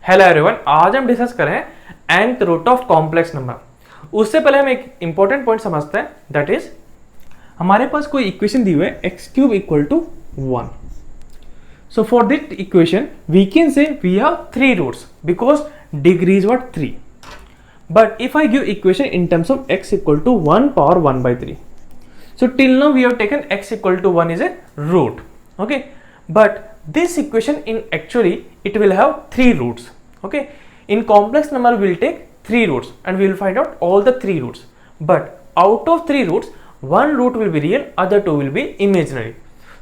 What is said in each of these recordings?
Hello everyone, आज हम discuss करें nth root of complex number. उससे पहले हम एक इंपॉर्टेंट पॉइंट समझते हैं, दैट इज हमारे पास कोई इक्वेशन दी हुई है x cube equal to 1। So for that equation we can say we have 3 roots because degree is what 3। But if I give equation in terms of x equal to 1 power 1/3, so till now we have taken x equal to 1 is a root, okay, but this equation in actually it will have 3 roots, okay. In complex number we will take 3 roots and we will find out all the 3 roots, but out of 3 roots 1 root will be real, other 2 will be imaginary.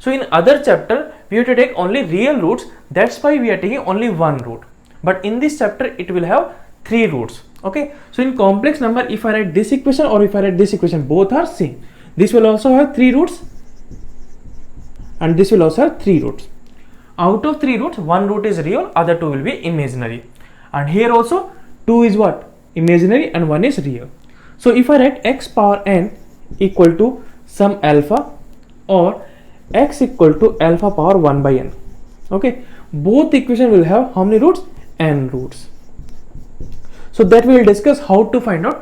So in other chapter we have to take only real roots, that's why we are taking only 1 root, but in this chapter it will have 3 roots, okay. So in complex number if I write this equation or if I write this equation, both are same. This will also have 3 roots and this will also have 3 roots. Out of 3 roots 1 root is real, other 2 will be imaginary, and here also 2 is what imaginary and 1 is real. So if I write x power n equal to some alpha or x equal to alpha power 1 by n, okay, both equation will have how many roots? N roots. So that we will discuss how to find out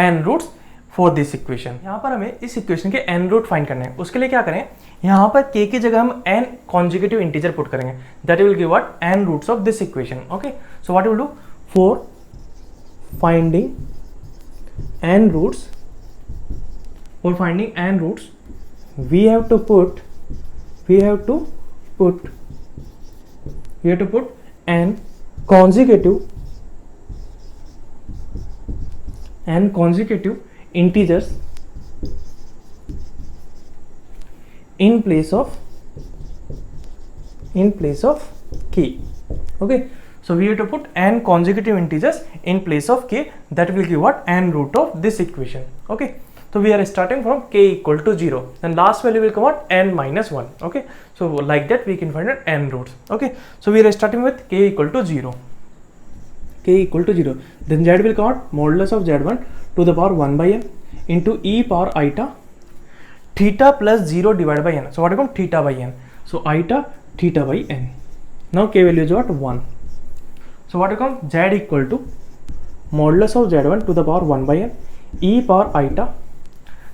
n roots for this equation. यहाँ पर हमें इस equation के n root find करने हैं। उसके लिए क्या करें, यहाँ पर k की जगह हम n कॉन्जुगेटिव इंटीजर पुट करेंगे, that will give what n roots of this equation, okay. So what will do, for finding n roots, we have to put n consecutive integers in place of k, okay. So we have to put n consecutive integers in place of k, that will give what n root of this equation, okay. So we are starting from k equal to 0, then last value will come out n minus 1, okay. So like that we can find out n roots, okay. So we are starting with k equal to 0, then z will come out modulus of z1 to the power 1 by n into e power iota theta plus 0 divided by n. So what becomes theta by n? So iota theta by n. Now k value is what? 1. So what becomes z equal to modulus of z1 to the power 1 by n e power iota.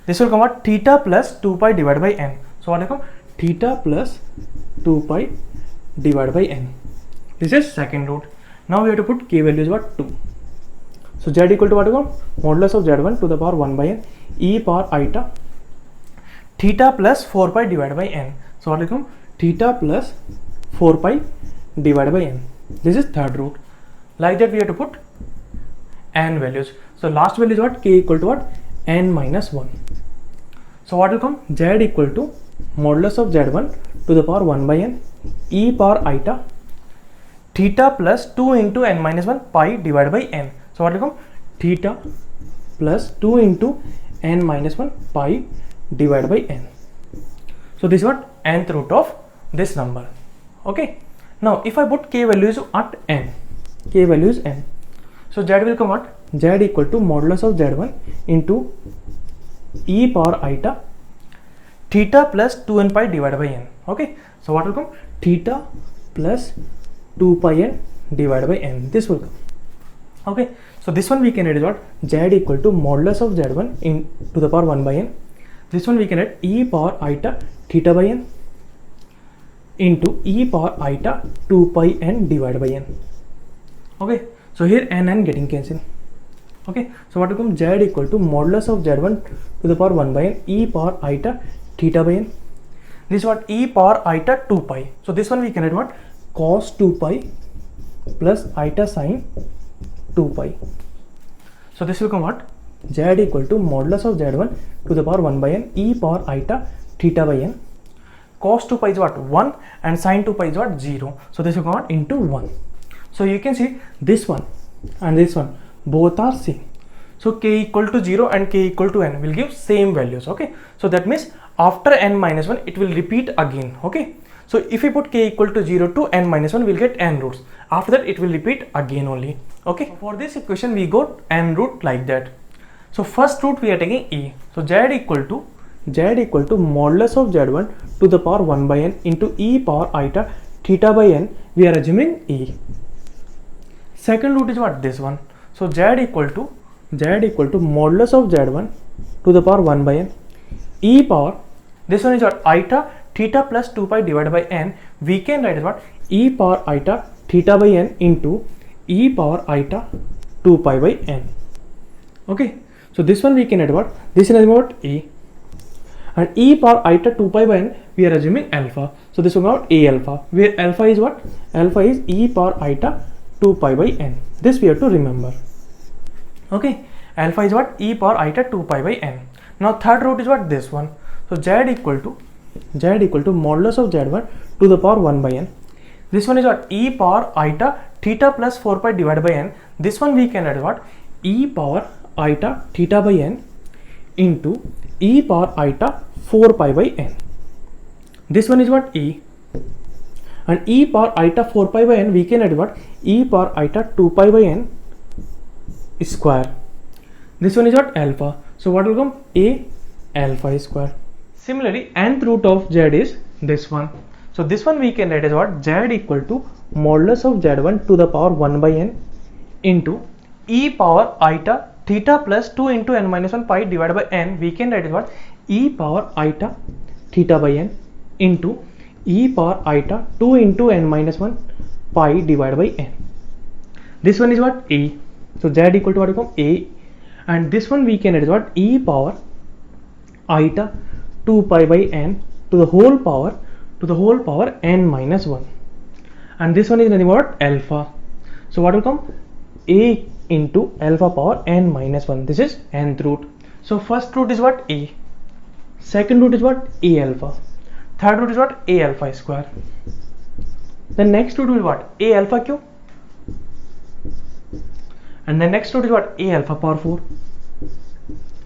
This will come out theta plus 2 pi divided by n. So what becomes theta plus 2 pi divided by n. This is second root. Now we have to put k value is what? 2. So z equal to what becomes modulus of z1 to the power 1 by n e power iota theta plus 4 pi divided by n. So what becomes theta plus 4 pi divided by n. This is third root. Like that we have to put n values. So last value is what? K equal to what? N minus 1. So what will come? Z equal to modulus of z1 to the power 1 by n e power iota theta plus 2 into n minus 1 pi divided by n. So what will come? Theta plus 2 into n minus 1 pi divided by n. So this is what nth root of this number, okay. Now if I put k values at n, so z will come at z equal to modulus of z1 into e power iota theta plus 2n pi divided by n, okay. So what will come? Theta plus 2 pi n divided by n. This will come, okay. So this one we can write is what? Z equal to modulus of z1 in to the power 1 by n. This one we can write e power iota theta by n into e power iota 2 pi n divided by n, okay. So here n getting cancelled, okay. So what will come? Z equal to modulus of z1 to the power 1 by n e power iota theta by n. This is what? E power iota 2 pi. So this one we can write what? Cos 2 pi plus iota sine 2 pi. So this will come what? Z equal to modulus of z1 to the power 1 by n e power iota theta by n. Cos 2 pi is what? 1 and sine 2 pi is what? 0. So this will come out into 1. So you can see this one and this one both are same. So k equal to 0 and k equal to n will give same values, okay. So that means after n minus 1 it will repeat again, okay. So if we put k equal to 0 to n minus 1, we'll get n roots. After that it will repeat again only, okay. So for this equation we got n root like that. So first root we are taking e. So z equal to z equal to modulus of z1 to the power 1 by n into e power iota theta by n. We are assuming e. Second root is what? This one. So z equal to modulus of z1 to the power 1 by n e power, this one is what? Iota theta plus 2 pi divided by n. We can write as what? E power iota theta by n into e power iota 2 pi by n. Okay, so this one we can add what? This is what? E. And e power iota 2 pi by n, we are assuming alpha. So this will come out a alpha, where alpha is what? Alpha is e power iota 2 pi by n. This we have to remember. Okay, alpha is what? E power iota 2 pi by n. Now third root is what? This one. So z equal to modulus of z1 to the power 1 by n. This one is what? E power iota theta plus 4 pi divided by n. This one we can add what? E power iota theta by n into e power iota 4 pi by n. This one is what? E. And e power iota 4 pi by n we can add what? E power iota 2 pi by n square. This one is what? Alpha. So what will come? A alpha square. Similarly, nth root of z is this one. So this one we can write as what? Z equal to modulus of z1 to the power 1 by n into e power iota theta plus 2 into n minus 1 pi divided by n. We can write as what? E power iota theta by n into e power iota 2 into n minus 1 pi divided by n. This one is what? A. So z equal to what will come? A. And this one we can write as what? E power iota 2 pi by n to the whole power n minus 1. And this one is nothing but alpha. So what will come? A into alpha power n minus 1. This is nth root. So first root is what? A. Second root is what? A alpha. Third root is what? A alpha square. The next root will what? A alpha cube. And the next root is what? A alpha power 4.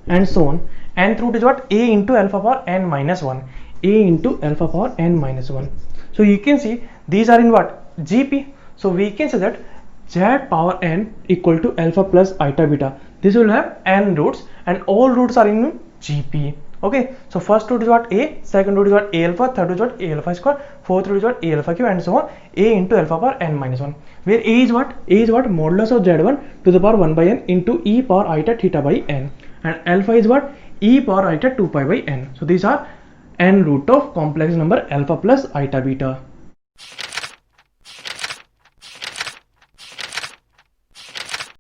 And so on. Nth root is what? A into alpha power n minus 1. A into alpha power n minus 1. So you can see these are in what? GP. So we can say that z power n equal to alpha plus iota beta. This will have n roots and all roots are in GP. Okay, so first root is what? A, second root is what? A alpha, third root is what? A alpha square, fourth root is what? A alpha cube, and so on. A into alpha power n minus 1. Where A is what? A is what? Modulus of z1 to the power 1 by n into e power iota theta by n. And alpha is what? E power iota 2 pi by n. So these are n root of complex number alpha plus iota beta.